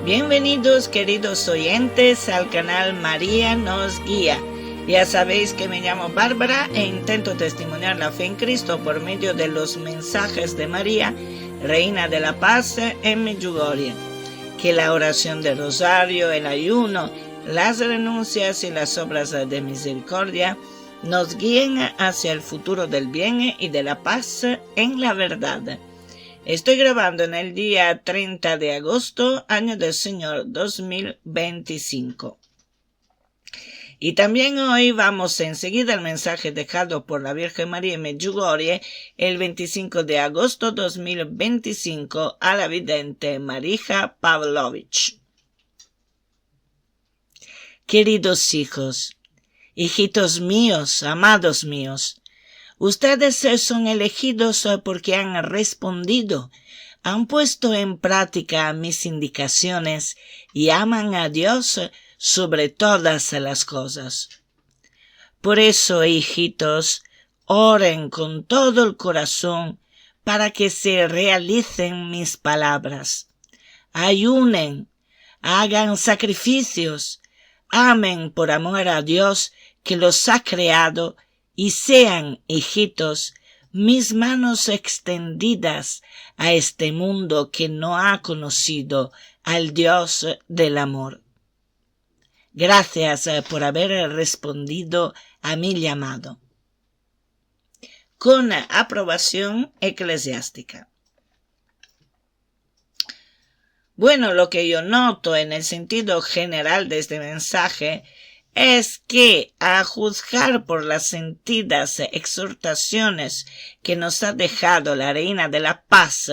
Bienvenidos, queridos oyentes, al canal María nos guía. Ya sabéis que me llamo Bárbara e intento testimoniar la fe en Cristo por medio de los mensajes de María, Reina de la Paz, en Medjugorje. Que la oración del rosario, el ayuno, las renuncias y las obras de misericordia nos guíen hacia el futuro del bien y de la paz en la verdad. Estoy grabando en el día 30 de agosto, año del Señor 2025. Y también hoy vamos enseguida al mensaje dejado por la Virgen María en Medjugorje el 25 de agosto 2025 a la vidente Marija Pavlovich. Queridos hijos, hijitos míos, amados míos, ustedes son elegidos porque han respondido, han puesto en práctica mis indicaciones y aman a Dios sobre todas las cosas. Por eso, hijitos, oren con todo el corazón para que se realicen mis palabras. Ayunen, hagan sacrificios, amen por amor a Dios que los ha creado y sean, hijitos, mis manos extendidas a este mundo que no ha conocido al Dios del amor. Gracias por haber respondido a mi llamado. Con aprobación eclesiástica. Bueno, lo que yo noto en el sentido general de este mensaje es que, a juzgar por las sentidas exhortaciones que nos ha dejado la Reina de la Paz,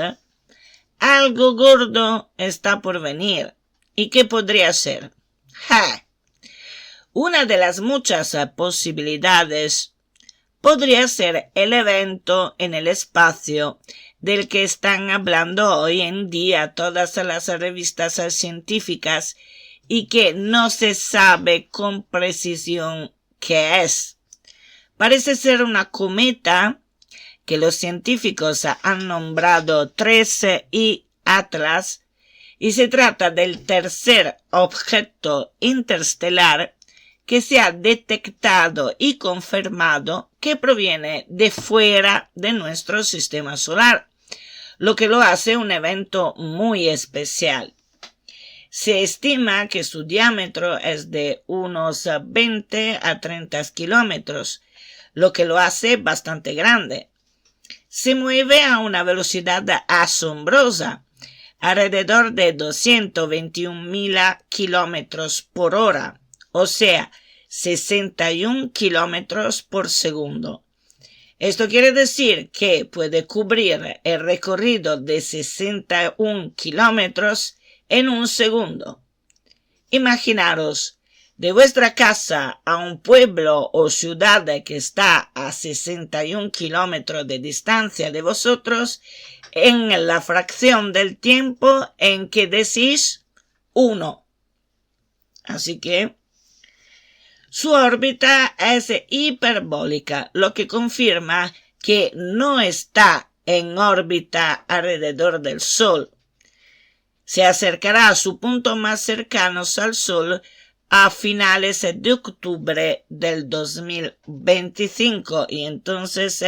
algo gordo está por venir. ¿Y qué podría ser? Una de las muchas posibilidades podría ser el evento en el espacio del que están hablando hoy en día todas las revistas científicas y que no se sabe con precisión qué es. Parece ser una cometa que los científicos han nombrado 13I Atlas y se trata del tercer objeto interestelar que se ha detectado y confirmado que proviene de fuera de nuestro sistema solar, lo que lo hace un evento muy especial. Se estima que su diámetro es de unos 20 a 30 kilómetros, lo que lo hace bastante grande. Se mueve a una velocidad asombrosa, alrededor de 221.000 kilómetros por hora, o sea, 61 kilómetros por segundo. Esto quiere decir que puede cubrir el recorrido de 61 kilómetros en un segundo. Imaginaros, de vuestra casa a un pueblo o ciudad que está a 61 kilómetros de distancia de vosotros en la fracción del tiempo en que decís 1. Así que su órbita es hiperbólica, lo que confirma que no está en órbita alrededor del Sol. Se acercará a su punto más cercano al Sol a finales de octubre del 2025 y entonces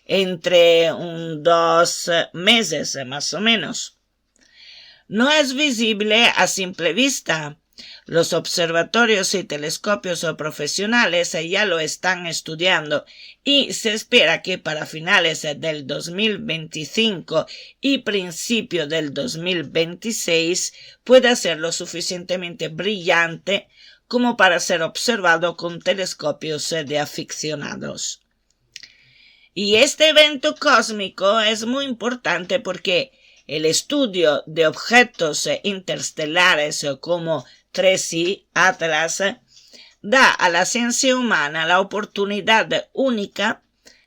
entre 2 meses más o menos. No es visible a simple vista. Los observatorios y telescopios profesionales ya lo están estudiando y se espera que para finales del 2025 y principio del 2026 pueda ser lo suficientemente brillante como para ser observado con telescopios de aficionados. Y este evento cósmico es muy importante porque el estudio de objetos interestelares como 13I Atlas da a la ciencia humana la oportunidad única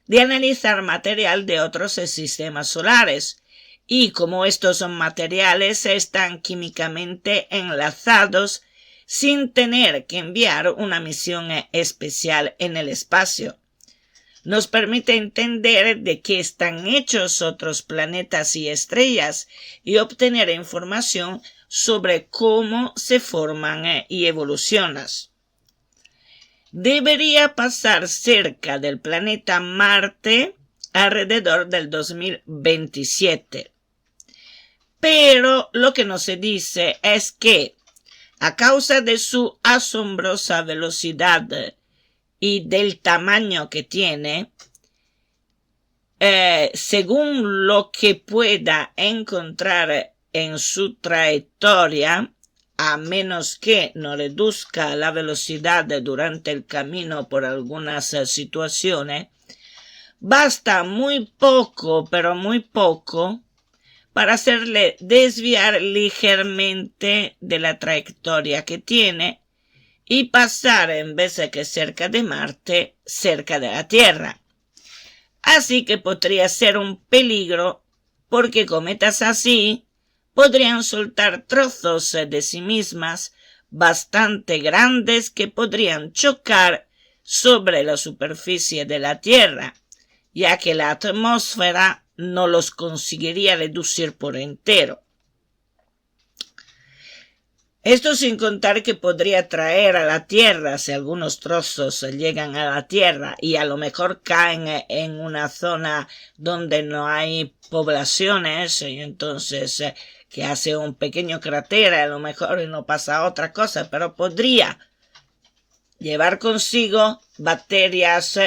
de analizar material de otros sistemas solares y como estos materiales están químicamente enlazados sin tener que enviar una misión especial en el espacio. Nos permite entender de qué están hechos otros planetas y estrellas y obtener información sobre cómo se forman y evolucionan. Debería pasar cerca del planeta Marte alrededor del 2027. Pero lo que no se dice es que, a causa de su asombrosa velocidad y del tamaño que tiene, según lo que pueda encontrar en su trayectoria, a menos que no reduzca la velocidad durante el camino por algunas situaciones, basta muy poco, pero muy poco, para hacerle desviar ligeramente de la trayectoria que tiene y pasar, en vez de que cerca de Marte, cerca de la Tierra. Así que podría ser un peligro, porque cometas así podrían soltar trozos de sí mismas bastante grandes que podrían chocar sobre la superficie de la Tierra, ya que la atmósfera no los conseguiría reducir por entero. Esto sin contar que podría traer a la Tierra, si algunos trozos llegan a la Tierra y a lo mejor caen en una zona donde no hay poblaciones, y entonces que hace un pequeño cráter, a lo mejor no pasa otra cosa, pero podría llevar consigo bacterias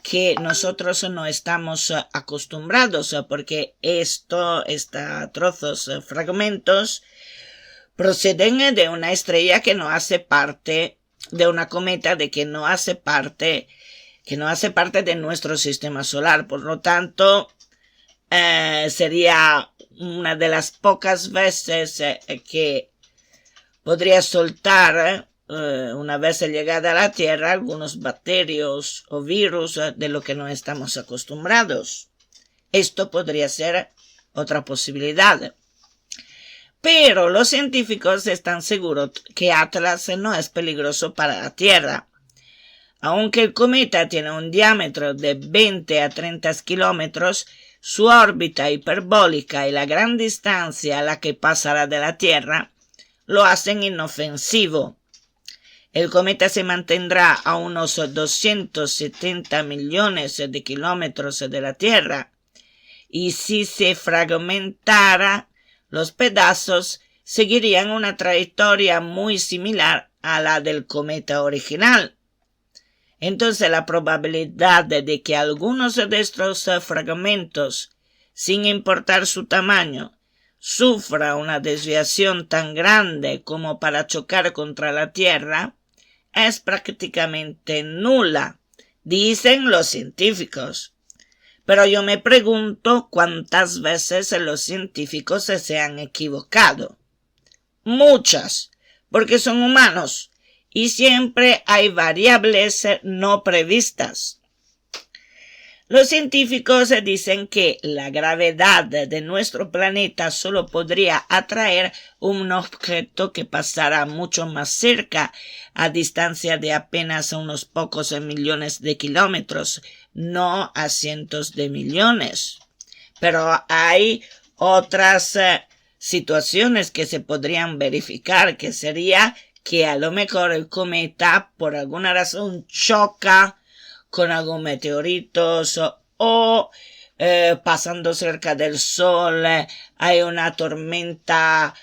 que nosotros no estamos acostumbrados, porque trozos, fragmentos, proceden de una estrella que no hace parte, de una cometa que no hace parte de nuestro sistema solar. Por lo tanto, sería una de las pocas veces que podría soltar, una vez llegada a la Tierra, algunos bacterios o virus de lo que no estamos acostumbrados. Esto podría ser otra posibilidad. Pero los científicos están seguros que Atlas no es peligroso para la Tierra. Aunque el cometa tiene un diámetro de 20 a 30 kilómetros, su órbita hiperbólica y la gran distancia a la que pasará de la Tierra lo hacen inofensivo. El cometa se mantendrá a unos 270 millones de kilómetros de la Tierra, y si se fragmentara, los pedazos seguirían una trayectoria muy similar a la del cometa original. Entonces la probabilidad de que algunos de estos fragmentos, sin importar su tamaño, sufra una desviación tan grande como para chocar contra la Tierra es prácticamente nula, dicen los científicos. Pero yo me pregunto cuántas veces los científicos se han equivocado. Muchas, porque son humanos y siempre hay variables no previstas. Los científicos dicen que la gravedad de nuestro planeta solo podría atraer un objeto que pasará mucho más cerca, a distancia de apenas unos pocos millones de kilómetros, no a cientos de millones. Pero hay otras situaciones que se podrían verificar, que sería que a lo mejor el cometa por alguna razón choca con algún meteorito o pasando cerca del Sol hay una tormenta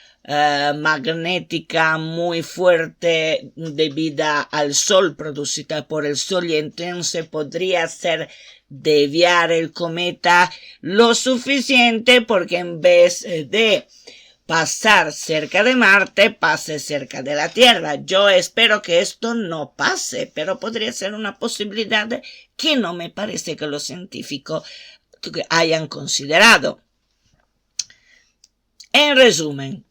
magnética muy fuerte debida al Sol, producida por el Sol, y entonces podría hacer desviar el cometa lo suficiente porque en vez de pasar cerca de Marte, pase cerca de la Tierra. Yo espero que esto no pase, pero podría ser una posibilidad que no me parece que los científicos hayan considerado. En resumen,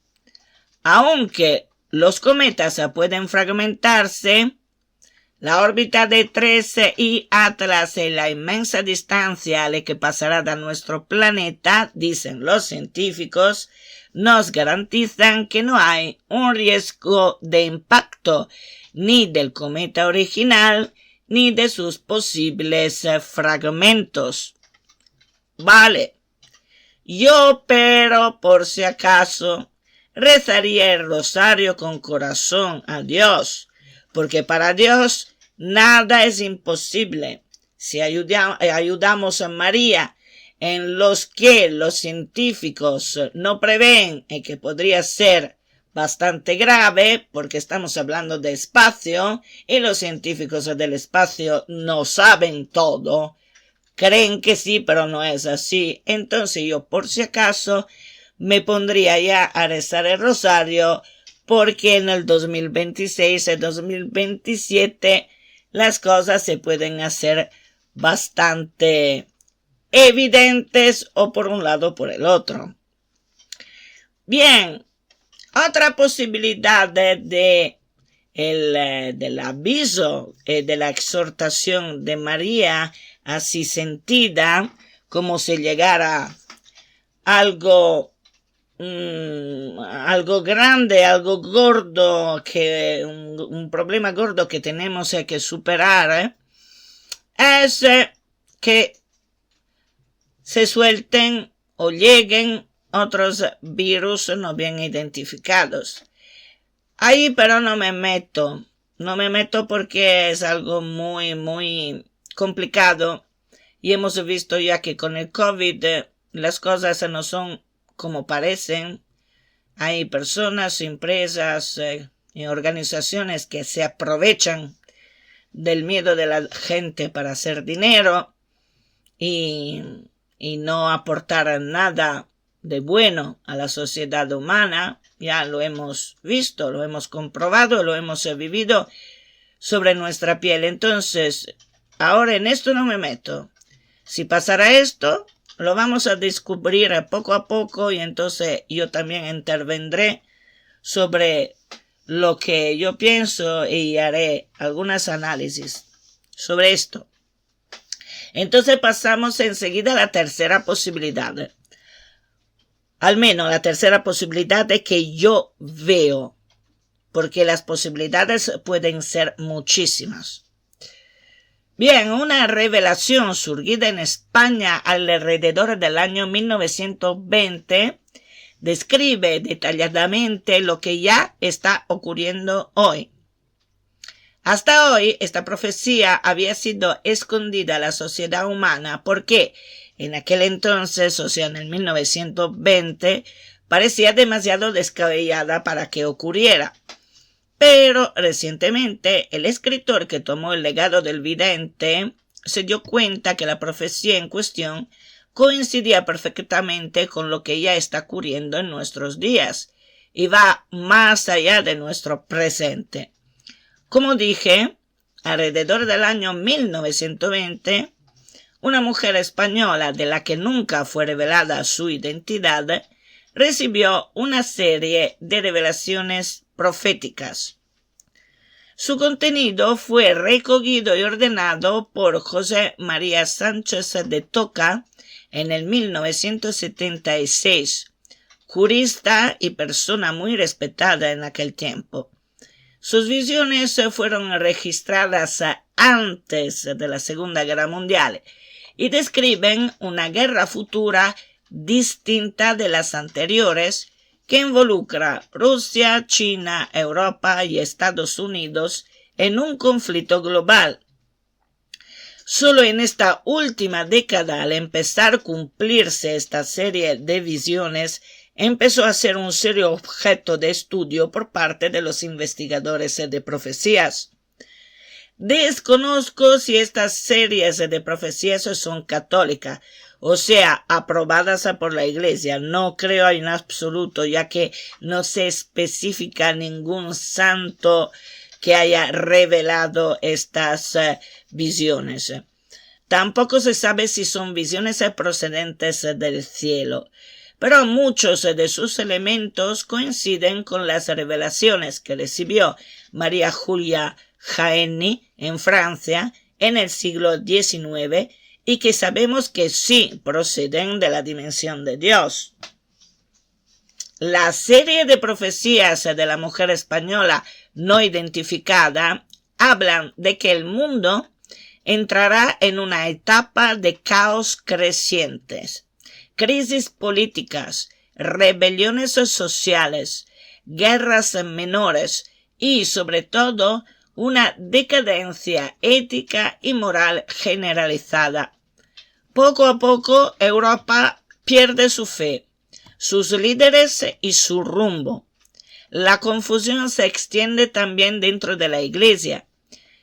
aunque los cometas pueden fragmentarse, la órbita de 13 y Atlas y la inmensa distancia a la que pasará de nuestro planeta, dicen los científicos, nos garantizan que no hay un riesgo de impacto ni del cometa original ni de sus posibles fragmentos. Vale. Pero por si acaso, rezaría el rosario con corazón a Dios, porque para Dios nada es imposible. Si ayudamos a María en los que los científicos no prevén y que podría ser bastante grave, porque estamos hablando de espacio y los científicos del espacio no saben todo, creen que sí, pero no es así. Entonces yo, por si acaso, me pondría ya a rezar el rosario, porque en el 2026 y 2027 las cosas se pueden hacer bastante evidentes, o por un lado o por el otro. Bien, otra posibilidad del aviso, de la exhortación de María, así sentida, como si llegara algo grande, algo gordo, un problema gordo que tenemos que superar, es que se suelten o lleguen otros virus no bien identificados. Ahí pero no me meto porque es algo muy, muy complicado, y hemos visto ya que con el COVID las cosas no son como parecen. Hay personas, empresas y organizaciones que se aprovechan del miedo de la gente para hacer dinero y no aportar nada de bueno a la sociedad humana. Ya lo hemos visto, lo hemos comprobado, lo hemos vivido sobre nuestra piel. Entonces, ahora en esto no me meto. Si pasara esto, lo vamos a descubrir poco a poco, y entonces yo también intervendré sobre lo que yo pienso y haré algunos análisis sobre esto. Entonces pasamos enseguida a la tercera posibilidad. Al menos la tercera posibilidad es que yo veo, porque las posibilidades pueden ser muchísimas. Bien, una revelación surgida en España alrededor del año 1920 describe detalladamente lo que ya está ocurriendo hoy. Hasta hoy, esta profecía había sido escondida a la sociedad humana porque en aquel entonces, o sea, en el 1920, parecía demasiado descabellada para que ocurriera. Pero recientemente el escritor que tomó el legado del vidente se dio cuenta que la profecía en cuestión coincidía perfectamente con lo que ya está ocurriendo en nuestros días y va más allá de nuestro presente. Como dije, alrededor del año 1920, una mujer española de la que nunca fue revelada su identidad recibió una serie de revelaciones proféticas. Su contenido fue recogido y ordenado por José María Sánchez de Toca en el 1976, jurista y persona muy respetada en aquel tiempo. Sus visiones fueron registradas antes de la Segunda Guerra Mundial y describen una guerra futura distinta de las anteriores, que involucra Rusia, China, Europa y Estados Unidos en un conflicto global. Solo en esta última década, al empezar a cumplirse esta serie de visiones, empezó a ser un serio objeto de estudio por parte de los investigadores de profecías. Desconozco si estas series de profecías son católicas, o sea, aprobadas por la Iglesia. No creo en absoluto, ya que no se especifica ningún santo que haya revelado estas visiones. Tampoco se sabe si son visiones procedentes del cielo, pero muchos de sus elementos coinciden con las revelaciones que recibió María Julia Jaeni en Francia en el siglo XIX, y que sabemos que sí proceden de la dimensión de Dios. La serie de profecías de la mujer española no identificada hablan de que el mundo entrará en una etapa de caos crecientes, crisis políticas, rebeliones sociales, guerras menores y, sobre todo, una decadencia ética y moral generalizada. Poco a poco, Europa pierde su fe, sus líderes y su rumbo. La confusión se extiende también dentro de la Iglesia.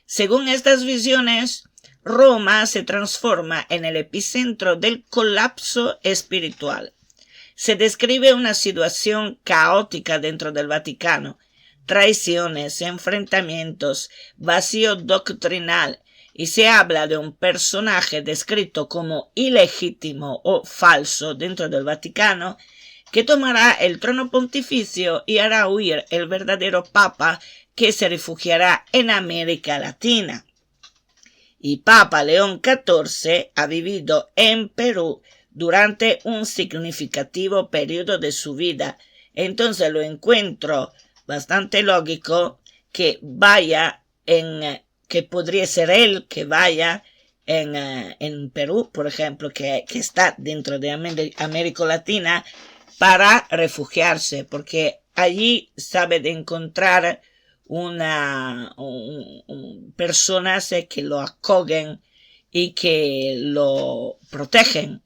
Según estas visiones, Roma se transforma en el epicentro del colapso espiritual. Se describe una situación caótica dentro del Vaticano, traiciones, enfrentamientos, vacío doctrinal, y se habla de un personaje descrito como ilegítimo o falso dentro del Vaticano, que tomará el trono pontificio y hará huir el verdadero Papa, que se refugiará en América Latina. Y Papa León XIV ha vivido en Perú durante un significativo periodo de su vida. Entonces lo encuentro bastante lógico que podría ser él que vaya en Perú, por ejemplo, que está dentro de América Latina, para refugiarse, porque allí sabe de encontrar personas que lo acogen y que lo protegen,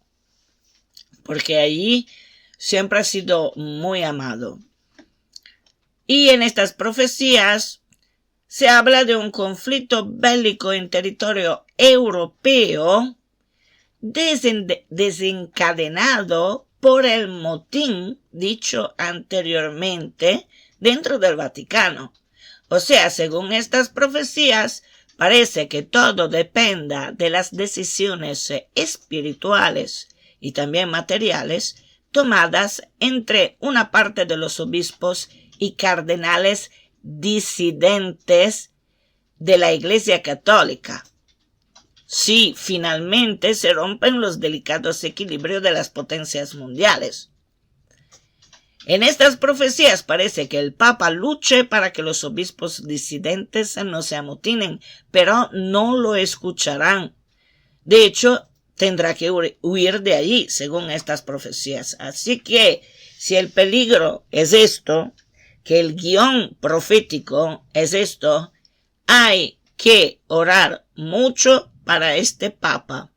porque allí siempre ha sido muy amado. Y en estas profecías se habla de un conflicto bélico en territorio europeo desencadenado por el motín dicho anteriormente dentro del Vaticano. O sea, según estas profecías, parece que todo dependa de las decisiones espirituales y también materiales tomadas entre una parte de los obispos y cardenales disidentes de la Iglesia Católica. Si finalmente se rompen los delicados equilibrios de las potencias mundiales. En estas profecías parece que el Papa luche para que los obispos disidentes no se amotinen, pero no lo escucharán. De hecho, tendrá que huir de allí, según estas profecías. Así que, si el peligro es esto, que el guión profético es esto, hay que orar mucho para este Papa,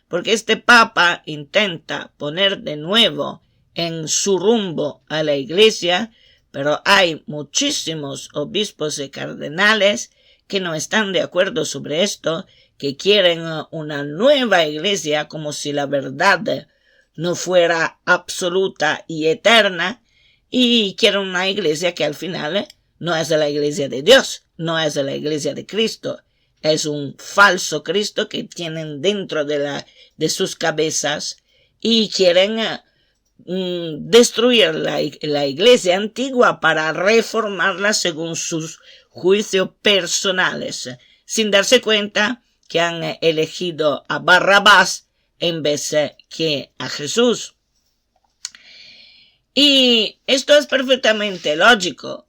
porque este Papa intenta poner de nuevo en su rumbo a la Iglesia, pero hay muchísimos obispos y cardenales que no están de acuerdo sobre esto, que quieren una nueva Iglesia como si la verdad no fuera absoluta y eterna, y quieren una Iglesia que al final no es la Iglesia de Dios, no es la Iglesia de Cristo. Es un falso Cristo que tienen dentro de sus cabezas y quieren destruir la Iglesia antigua para reformarla según sus juicios personales, sin darse cuenta que han elegido a Barrabás en vez que a Jesús. Y esto es perfectamente lógico.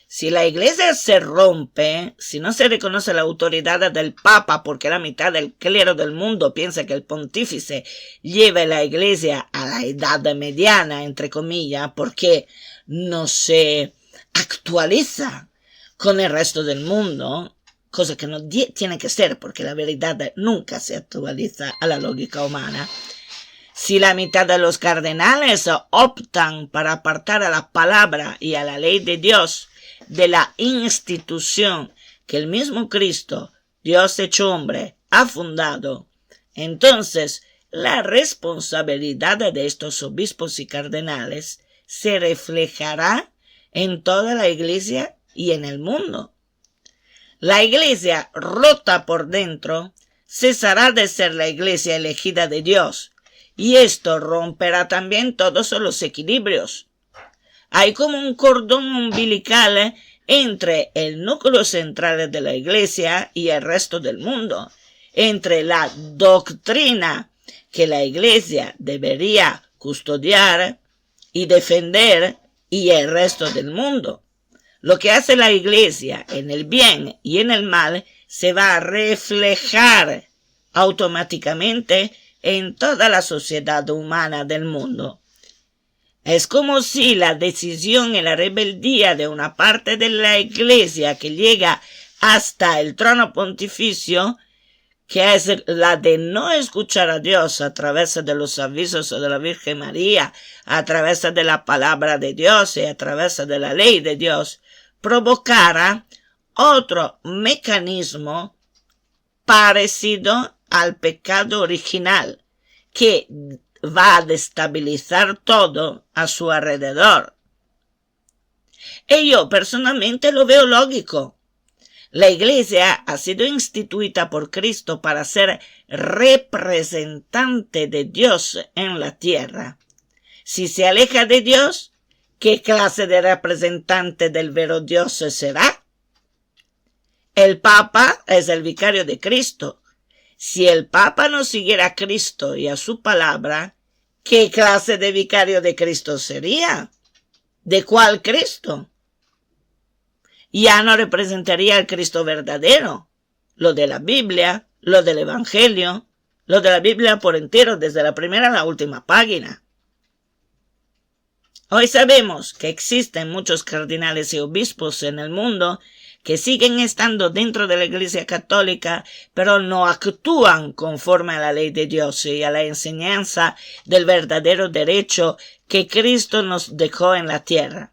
Si la Iglesia se rompe, si no se reconoce la autoridad del Papa porque la mitad del clero del mundo piensa que el pontífice lleva la Iglesia a la edad mediana, entre comillas, porque no se actualiza con el resto del mundo, cosa que no tiene que ser porque la verdad nunca se actualiza a la lógica humana. Si la mitad de los cardenales optan para apartar a la palabra y a la ley de Dios de la institución que el mismo Cristo, Dios hecho hombre, ha fundado, entonces la responsabilidad de estos obispos y cardenales se reflejará en toda la Iglesia y en el mundo. La Iglesia rota por dentro cesará de ser la Iglesia elegida de Dios, y esto romperá también todos los equilibrios. Hay como un cordón umbilical entre el núcleo central de la Iglesia y el resto del mundo, entre la doctrina que la Iglesia debería custodiar y defender y el resto del mundo. Lo que hace la Iglesia en el bien y en el mal se va a reflejar automáticamente en toda la sociedad humana del mundo. Es como si la decisión y la rebeldía de una parte de la Iglesia que llega hasta el trono pontificio, que es la de no escuchar a Dios a través de los avisos de la Virgen María, a través de la palabra de Dios y a través de la ley de Dios, provocara otro mecanismo parecido al pecado original, que va a destabilizar todo a su alrededor. Y yo personalmente lo veo lógico. La Iglesia ha sido instituida por Cristo para ser representante de Dios en la tierra. Si se aleja de Dios, ¿qué clase de representante del vero Dios será? El Papa es el vicario de Cristo. Si el Papa no siguiera a Cristo y a su palabra, ¿qué clase de vicario de Cristo sería? ¿De cuál Cristo? Ya no representaría al Cristo verdadero, lo de la Biblia, lo del Evangelio, lo de la Biblia por entero, desde la primera a la última página. Hoy sabemos que existen muchos cardenales y obispos en el mundo que siguen estando dentro de la Iglesia Católica, pero no actúan conforme a la ley de Dios y a la enseñanza del verdadero derecho que Cristo nos dejó en la tierra.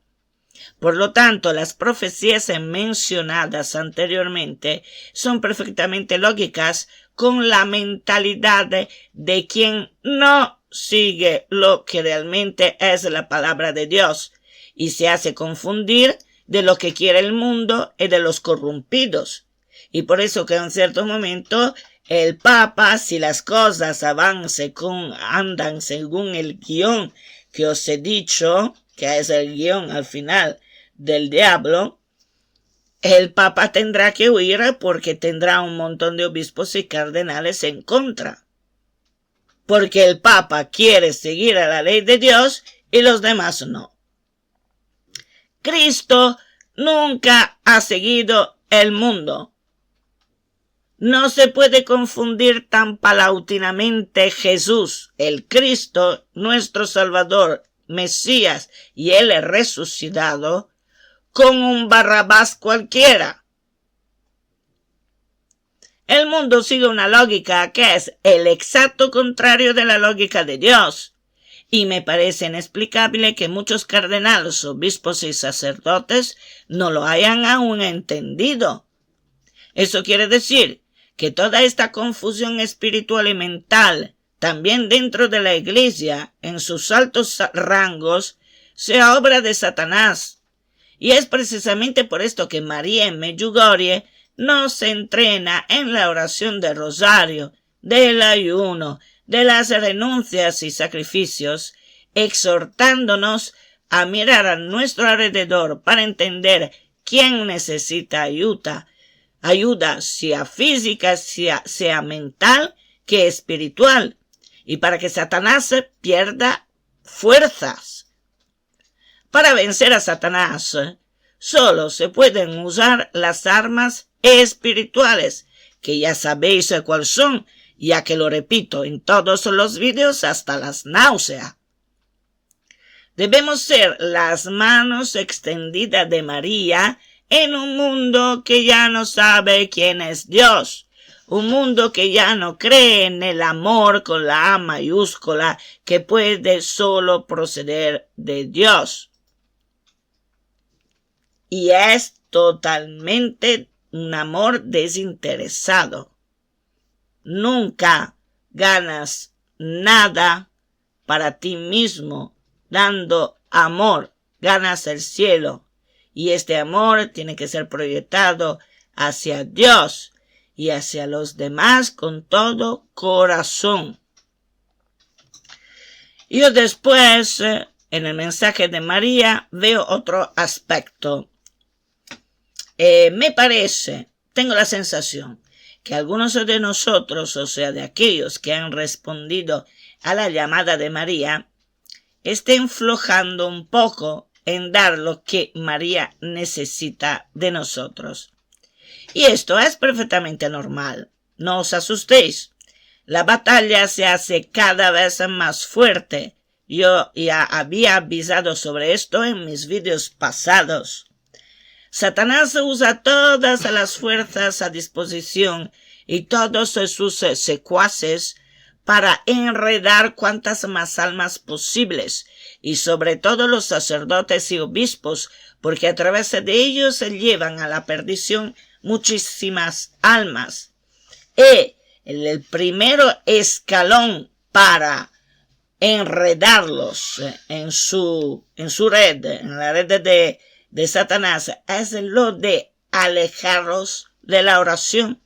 Por lo tanto, las profecías mencionadas anteriormente son perfectamente lógicas con la mentalidad de quien no sigue lo que realmente es la palabra de Dios y se hace confundir de lo que quiere el mundo y de los corrompidos. Y por eso que en cierto momento el Papa, si las cosas andan según el guión que os he dicho, que es el guión al final del diablo, el Papa tendrá que huir porque tendrá un montón de obispos y cardenales en contra. Porque el Papa quiere seguir a la ley de Dios y los demás no. Cristo nunca ha seguido el mundo. No se puede confundir tan paulatinamente Jesús, el Cristo, nuestro Salvador, Mesías y el resucitado, con un Barrabás cualquiera. El mundo sigue una lógica que es el exacto contrario de la lógica de Dios, y me parece inexplicable que muchos cardenales, obispos y sacerdotes no lo hayan aún entendido. Eso quiere decir que toda esta confusión espiritual y mental, también dentro de la Iglesia, en sus altos rangos, sea obra de Satanás. Y es precisamente por esto que María en Medjugorje nos entrena en la oración del rosario, del ayuno, de las renuncias y sacrificios, exhortándonos a mirar a nuestro alrededor para entender quién necesita ayuda, sea física, sea mental, que espiritual, y para que Satanás pierda fuerzas. Para vencer a Satanás, solo se pueden usar las armas espirituales, que ya sabéis cuáles son, ya que lo repito en todos los vídeos hasta las náuseas. Debemos ser las manos extendidas de María en un mundo que ya no sabe quién es Dios, un mundo que ya no cree en el amor con la A mayúscula que puede solo proceder de Dios. Y es totalmente un amor desinteresado. Nunca ganas nada para ti mismo dando amor, ganas el cielo. Y este amor tiene que ser proyectado hacia Dios y hacia los demás con todo corazón. Yo después, en el mensaje de María, veo otro aspecto. Me parece, tengo la sensación, que algunos de nosotros, o sea, de aquellos que han respondido a la llamada de María, estén flojando un poco en dar lo que María necesita de nosotros. Y esto es perfectamente normal. No os asustéis. La batalla se hace cada vez más fuerte. Yo ya había avisado sobre esto en mis vídeos pasados. Satanás usa todas las fuerzas a disposición y todos sus secuaces para enredar cuantas más almas posibles, y sobre todo los sacerdotes y obispos, porque a través de ellos se llevan a la perdición muchísimas almas. Y el primero escalón para enredarlos en su red, en la red de Satanás, es lo de alejarlos de la oración,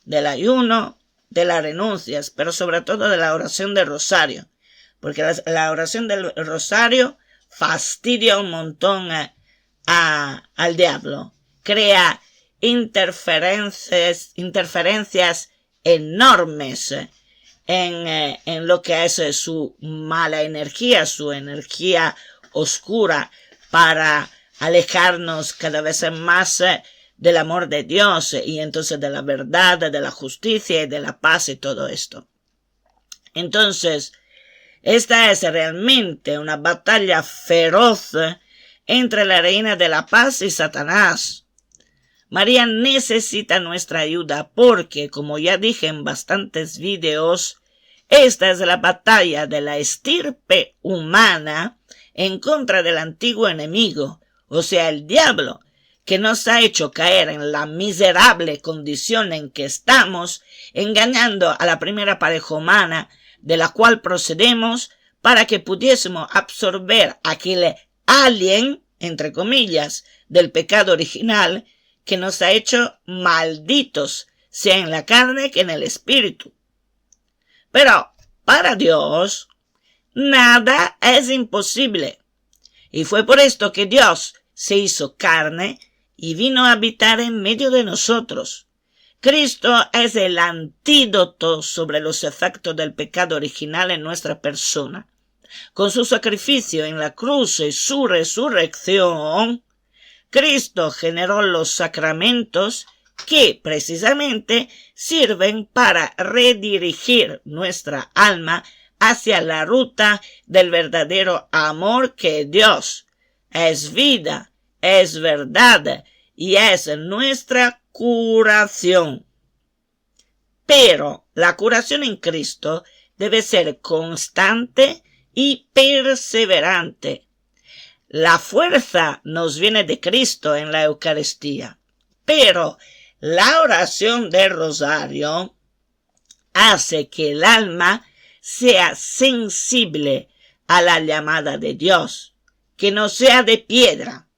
del ayuno, de las renuncias, pero sobre todo de la oración del rosario, porque la oración del rosario fastidia un montón al diablo, crea interferencias enormes en lo que es su mala energía, su energía oscura, para alejarnos cada vez más del amor de Dios y entonces de la verdad, de la justicia y de la paz y todo esto. Entonces, esta es realmente una batalla feroz entre la reina de la paz y Satanás. María necesita nuestra ayuda porque, como ya dije en bastantes videos, esta es la batalla de la estirpe humana en contra del antiguo enemigo, o sea, el diablo, que nos ha hecho caer en la miserable condición en que estamos, engañando a la primera pareja humana de la cual procedemos, para que pudiésemos absorber aquel alien, entre comillas, del pecado original, que nos ha hecho malditos, sea en la carne que en el espíritu. Pero para Dios nada es imposible. Y fue por esto que Dios se hizo carne y vino a habitar en medio de nosotros. Cristo es el antídoto sobre los efectos del pecado original en nuestra persona. Con su sacrificio en la cruz y su resurrección, Cristo generó los sacramentos que precisamente sirven para redirigir nuestra alma hacia la ruta del verdadero amor, que Dios es vida, es verdad y es nuestra curación. Pero la curación en Cristo debe ser constante y perseverante. La fuerza nos viene de Cristo en la Eucaristía, pero la oración del rosario hace que el alma sea sensible a la llamada de Dios, que no sea de piedra.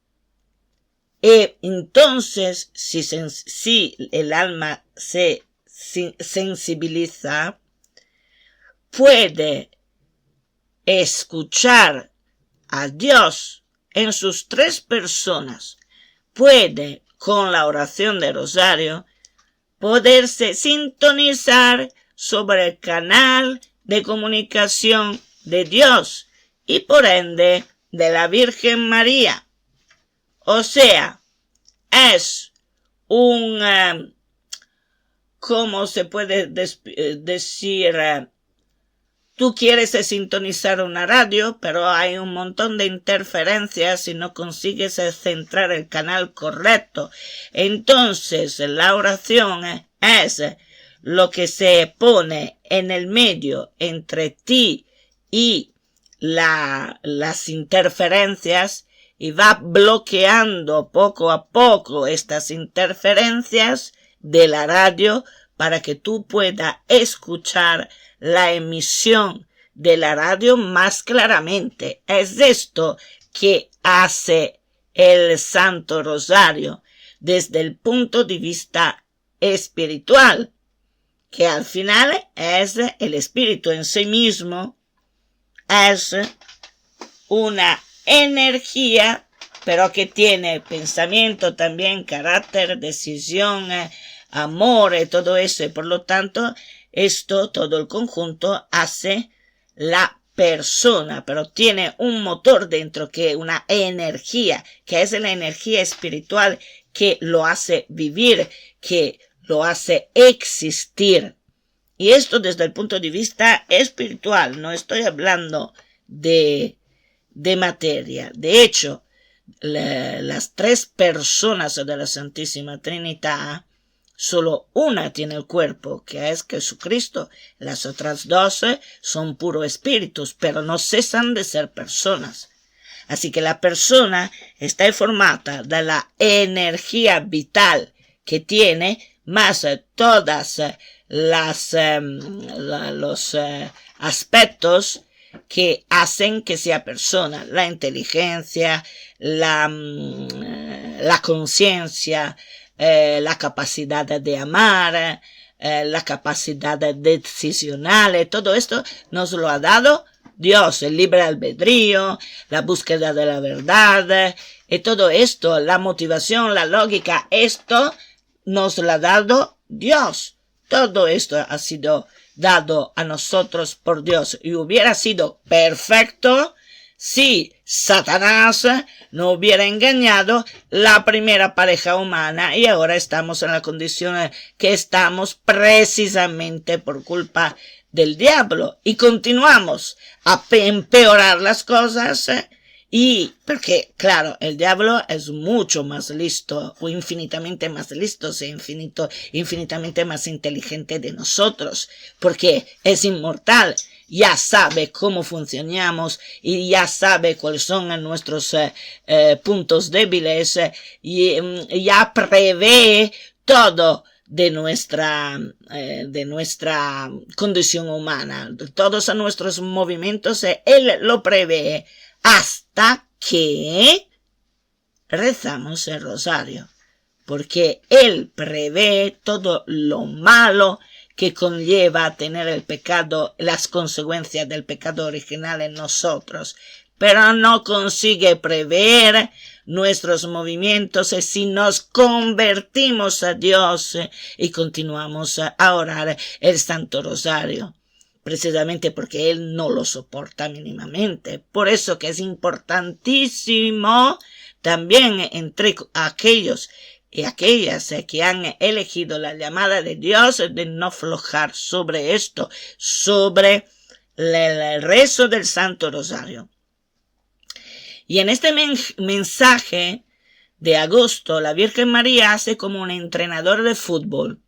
Y entonces, si el alma se sensibiliza, puede escuchar a Dios en sus tres personas, puede, con la oración del rosario, poderse sintonizar sobre el canal de comunicación de Dios y por ende de la Virgen María. O sea, es un, ¿cómo se puede decir? Tú quieres sintonizar una radio, pero hay un montón de interferencias y no consigues centrar el canal correcto. Entonces, la oración es lo que se pone en el medio entre ti y las interferencias y va bloqueando poco a poco estas interferencias de la radio para que tú puedas escuchar la emisión de la radio más claramente. Es esto que hace el Santo Rosario desde el punto de vista espiritual, que al final es el espíritu en sí mismo, es una energía, pero que tiene pensamiento también, carácter, decisión, amor y todo eso, y por lo tanto esto, todo el conjunto, hace la persona, pero tiene un motor dentro, que una energía, que es la energía espiritual que lo hace vivir, que lo hace existir. Y esto desde el punto de vista espiritual, no estoy hablando de materia. De hecho, las tres personas de la Santísima Trinidad, solo una tiene el cuerpo, que es Jesucristo. Las otras 12 son puros espíritus, pero no cesan de ser personas. Así que la persona está formada de la energía vital que tiene, más todas los aspectos que hacen que sea persona: la inteligencia, la conciencia, la capacidad de amar, la capacidad decisional. Todo esto nos lo ha dado Dios, el libre albedrío, la búsqueda de la verdad, y todo esto, la motivación, la lógica, esto nos lo ha dado Dios. Todo esto ha sido dado a nosotros por Dios, y hubiera sido perfecto si Satanás no hubiera engañado la primera pareja humana, y ahora estamos en la condición que estamos precisamente por culpa del diablo, y continuamos a empeorar las cosas. Y porque, claro, el diablo es mucho más listo, o infinitamente más listo, infinitamente más inteligente de nosotros, porque es inmortal, ya sabe cómo funcionamos, y ya sabe cuáles son nuestros puntos débiles, y ya prevé todo de nuestra condición humana. Todos nuestros movimientos, él lo prevé, hasta que rezamos el rosario, porque él prevé todo lo malo que conlleva tener el pecado, las consecuencias del pecado original en nosotros, pero no consigue prever nuestros movimientos si nos convertimos a Dios y continuamos a orar el Santo Rosario. Precisamente porque él no lo soporta mínimamente. Por eso que es importantísimo también entre aquellos y aquellas que han elegido la llamada de Dios, de no aflojar sobre esto, sobre el rezo del Santo Rosario. Y en este mensaje de agosto, la Virgen María hace como un entrenador de fútbol.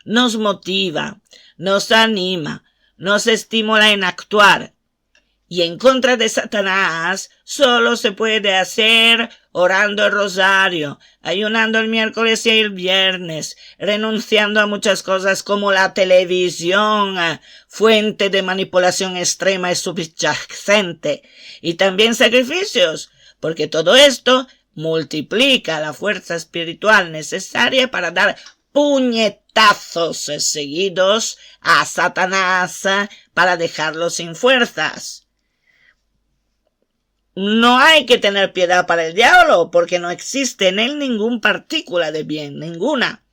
Nos motiva, nos anima, nos estimula en actuar. Y en contra de Satanás solo se puede hacer orando el rosario, ayunando el miércoles y el viernes, renunciando a muchas cosas como la televisión, fuente de manipulación extrema y subyacente, y también sacrificios, porque todo esto multiplica la fuerza espiritual necesaria para dar puñetazos seguidos a Satanás para dejarlo sin fuerzas. No hay que tener piedad para el diablo, porque no existe en él ninguna partícula de bien, ninguna.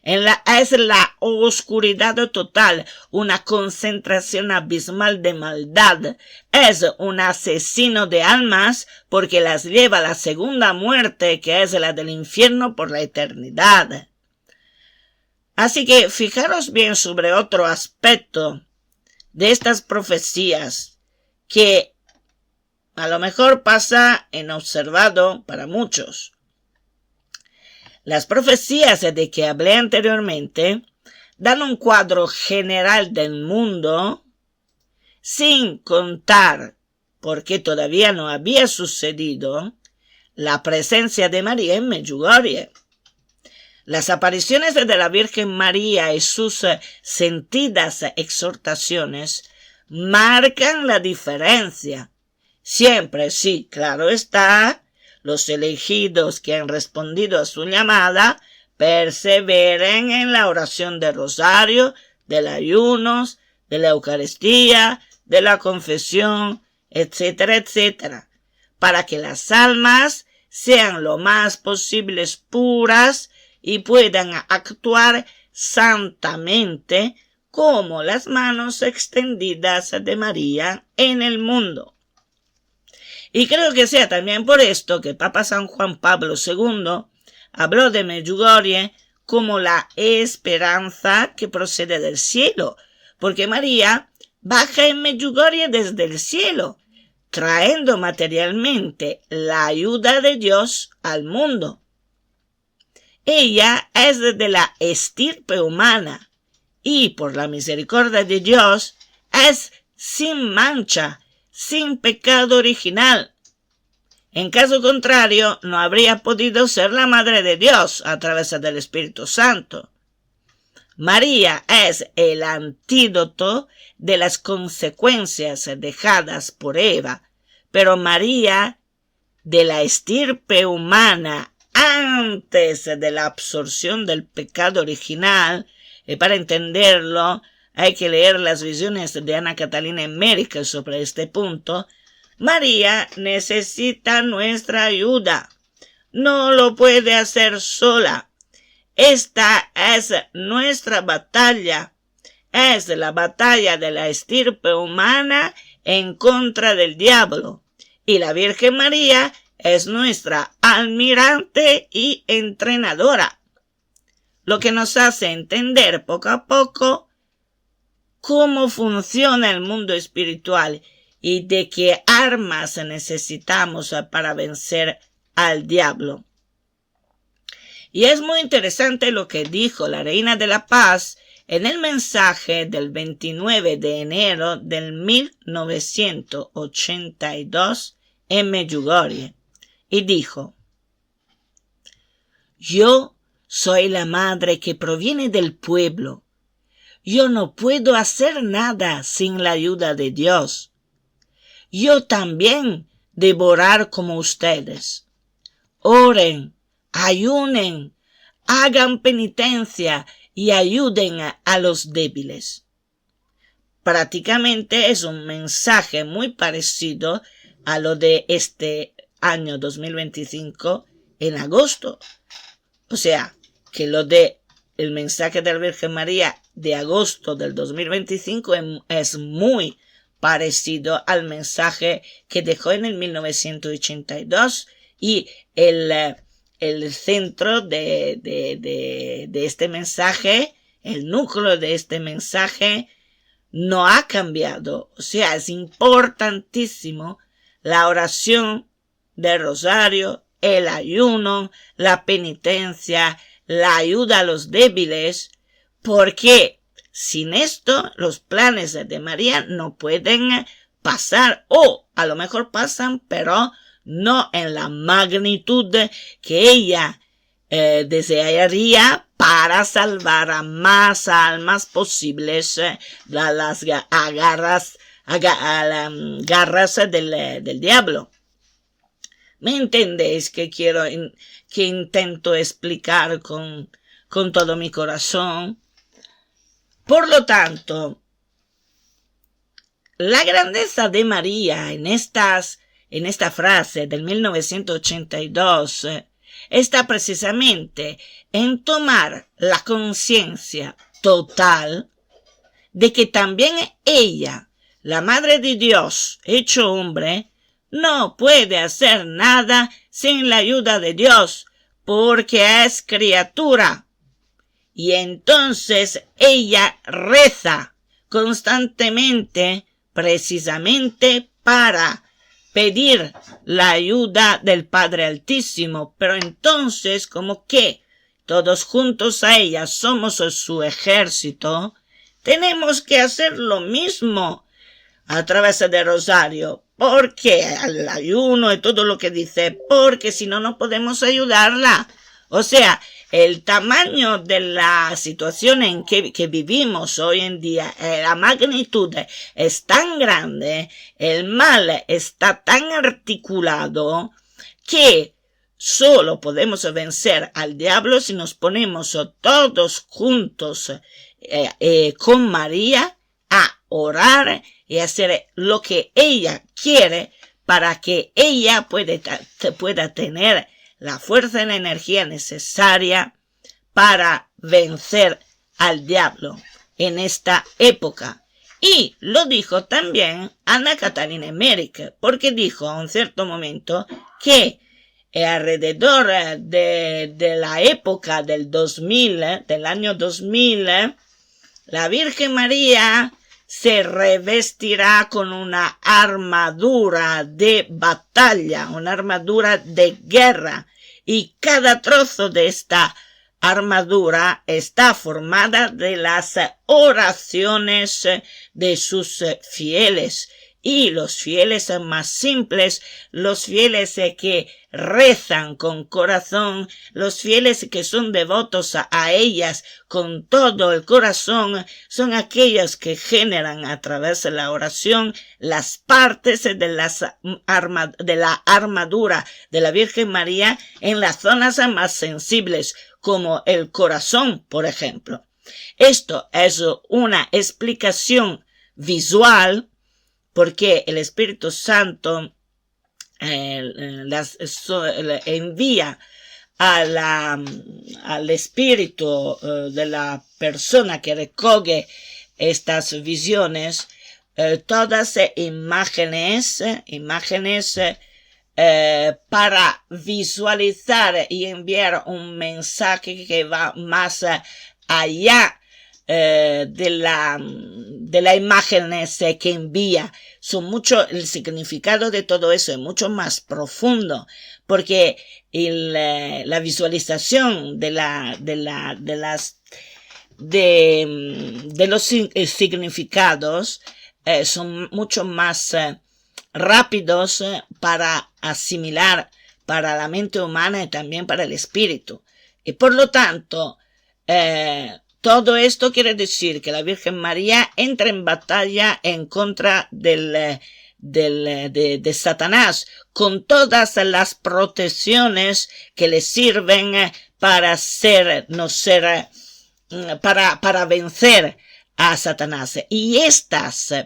Es la oscuridad total, una concentración abismal de maldad. Es un asesino de almas porque las lleva a la segunda muerte, que es la del infierno por la eternidad. Así que fijaros bien sobre otro aspecto de estas profecías que a lo mejor pasa inobservado para muchos. Las profecías de que hablé anteriormente dan un cuadro general del mundo sin contar, porque todavía no había sucedido, la presencia de María en Medjugorje. Las apariciones de la Virgen María y sus sentidas exhortaciones marcan la diferencia. Siempre, sí, claro está, los elegidos que han respondido a su llamada perseveren en la oración del rosario, del ayuno, de la Eucaristía, de la confesión, etcétera, etcétera, para que las almas sean lo más posibles puras y puedan actuar santamente como las manos extendidas de María en el mundo. Y creo que sea también por esto que Papa San Juan Pablo II habló de Medjugorje como la esperanza que procede del cielo, porque María baja en Medjugorje desde el cielo. trayendo materialmente la ayuda de Dios al mundo. Ella es de la estirpe humana y por la misericordia de Dios es sin mancha, sin pecado original. En caso contrario, no habría podido ser la Madre de Dios a través del Espíritu Santo. María es el antídoto de las consecuencias dejadas por Eva, pero María, de la estirpe humana antes de la absorción del pecado original, y para entenderlo hay que leer las visiones de Ana Catalina Emmerich sobre este punto. María necesita nuestra ayuda. No lo puede hacer sola. Esta es nuestra batalla. Es la batalla de la estirpe humana en contra del diablo. Y la Virgen María es nuestra almirante y entrenadora. Lo que nos hace entender poco a poco cómo funciona el mundo espiritual y de qué armas necesitamos para vencer al diablo. Y es muy interesante lo que dijo la Reina de la Paz en el mensaje del 29 de enero del 1982 en Medjugorje. Y dijo: yo soy la madre que proviene del pueblo. Yo no puedo hacer nada sin la ayuda de Dios. Yo también debo orar como ustedes. Oren, ayunen, hagan penitencia y ayuden a los débiles. Prácticamente es un mensaje muy parecido a lo de este año 2025 en agosto. O sea, que lo de el mensaje de la Virgen María de agosto del 2025 es muy parecido al mensaje que dejó en el 1982 y el centro de este mensaje, el núcleo de este mensaje no ha cambiado. O sea, es importantísimo la oración del rosario, el ayuno, la penitencia, la ayuda a los débiles, porque sin esto los planes de María no pueden pasar, o a lo mejor pasan, pero no en la magnitud que ella desearía para salvar a más almas posibles a las garras del diablo. ¿Me entendéis que que intento explicar con todo mi corazón? Por lo tanto, la grandeza de María en esta frase del 1982 está precisamente en tomar la conciencia total de que también ella, la Madre de Dios hecho hombre, no puede hacer nada sin la ayuda de Dios, porque es criatura. Y entonces ella reza constantemente, precisamente para pedir la ayuda del Padre Altísimo. Pero entonces, como que todos juntos a ella somos su ejército, tenemos que hacer lo mismo a través del rosario, porque el ayuno y todo lo que dice, porque si no, no podemos ayudarla. O sea, el tamaño de la situación en que vivimos hoy en día, la magnitud es tan grande, el mal está tan articulado, que solo podemos vencer al diablo si nos ponemos todos juntos con María a orar y hacer lo que ella quiere para que ella pueda tener la fuerza y la energía necesaria para vencer al diablo en esta época. Y lo dijo también Ana Catalina Emmerich, porque dijo a un cierto momento que alrededor de la época del 2000, del año 2000, la Virgen María se revestirá con una armadura de batalla, una armadura de guerra, y cada trozo de esta armadura está formada de las oraciones de sus fieles. Y los fieles más simples, los fieles que rezan con corazón, los fieles que son devotos a ellas con todo el corazón, son aquellos que generan a través de la oración las partes de la armadura de la Virgen María en las zonas más sensibles, como el corazón, por ejemplo. Esto es una explicación visual, porque el Espíritu Santo envía al espíritu de la persona que recoge estas visiones, todas imágenes para visualizar y enviar un mensaje que va más allá de la imagen que envía. El significado de todo eso es mucho más profundo, porque la visualización de los significados son mucho más rápidos para asimilar para la mente humana y también para el espíritu. Y por lo tanto, todo esto quiere decir que la Virgen María entra en batalla en contra de Satanás, con todas las protecciones que le sirven para vencer a Satanás. Y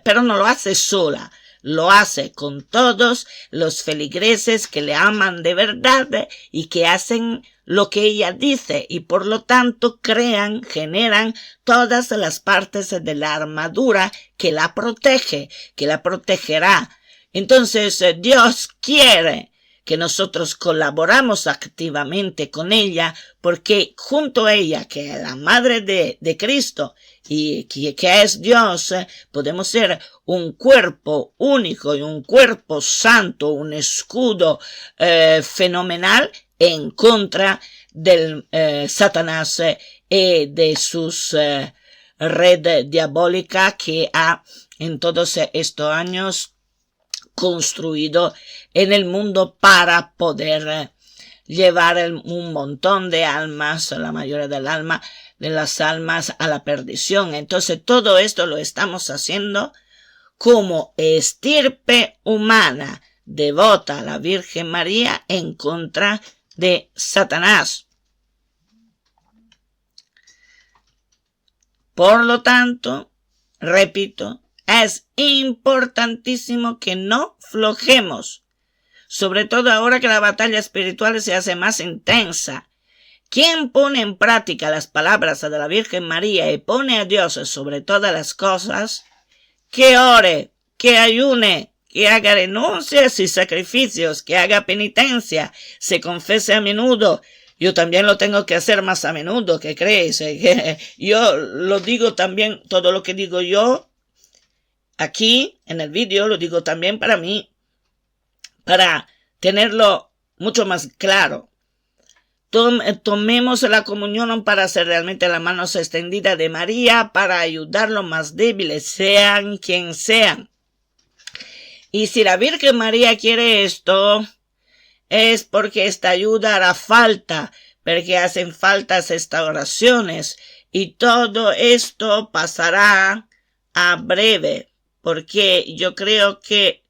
pero no lo hace sola, lo hace con todos los feligreses que le aman de verdad y que hacen lo que ella dice, y por lo tanto generan todas las partes de la armadura que la protege, que la protegerá. Entonces Dios quiere que nosotros colaboramos activamente con ella, porque junto a ella, que es la Madre de Cristo y que es Dios, podemos ser un cuerpo único y un cuerpo santo, un escudo fenomenal en contra del Satanás y de sus red diabólica que ha en todos estos años construido en el mundo para poder llevar un montón de almas, la mayoría de las almas a la perdición. Entonces todo esto lo estamos haciendo como estirpe humana devota a la Virgen María en contra de Satanás. Por lo tanto, repito, es importantísimo que no flojemos, sobre todo ahora que la batalla espiritual se hace más intensa. Quien pone en práctica las palabras de la Virgen María y pone a Dios sobre todas las cosas, que ore, que ayune, que haga renuncias y sacrificios, que haga penitencia, se confese a menudo. Yo también lo tengo que hacer más a menudo, ¿qué crees? Yo lo digo también, todo lo que digo yo aquí en el vídeo lo digo también para mí, para tenerlo mucho más claro. Tomemos la comunión para hacer realmente la mano extendida de María, para ayudar a los más débiles, sean quien sean. Y si la Virgen María quiere esto, es porque esta ayuda hará falta, porque hacen falta estas oraciones, y todo esto pasará a breve, porque yo creo que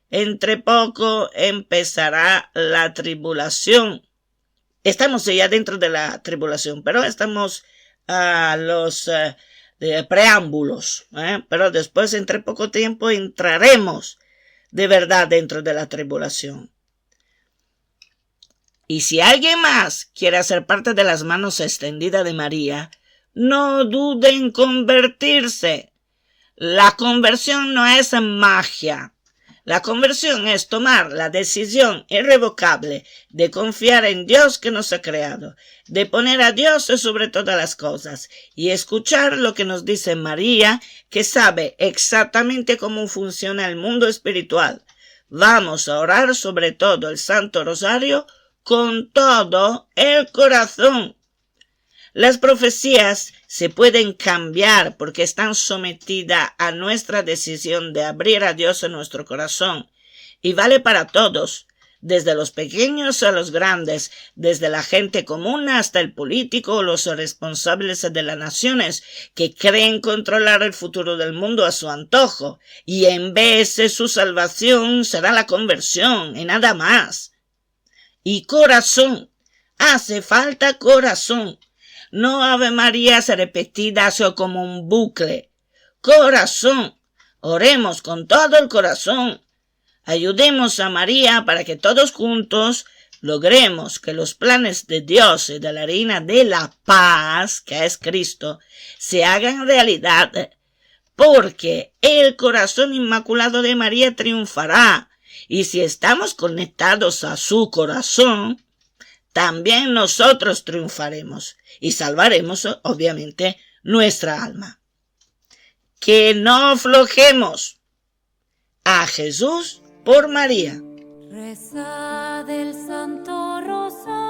entre poco empezará la tribulación. Estamos ya dentro de la tribulación, pero estamos a los preámbulos, pero después entre poco tiempo entraremos de verdad dentro de la tribulación. Y si alguien más quiere hacer parte de las manos extendidas de María, no dude en convertirse. La conversión no es magia. La conversión es tomar la decisión irrevocable de confiar en Dios que nos ha creado, de poner a Dios sobre todas las cosas y escuchar lo que nos dice María, que sabe exactamente cómo funciona el mundo espiritual. Vamos a orar sobre todo el Santo Rosario con todo el corazón. Las profecías se pueden cambiar porque están sometidas a nuestra decisión de abrir a Dios en nuestro corazón. Y vale para todos, desde los pequeños a los grandes, desde la gente común hasta el político o los responsables de las naciones que creen controlar el futuro del mundo a su antojo. Y en vez de su salvación será la conversión y nada más. Y corazón, hace falta corazón. No Ave Marías repetidas o como un bucle. Corazón. Oremos con todo el corazón. Ayudemos a María para que todos juntos logremos que los planes de Dios y de la Reina de la Paz, que es Cristo, se hagan realidad. Porque el corazón inmaculado de María triunfará. Y si estamos conectados a su corazón, también nosotros triunfaremos y salvaremos, obviamente, nuestra alma. Que no aflojemos. A Jesús por María. Reza del Santo Rosario.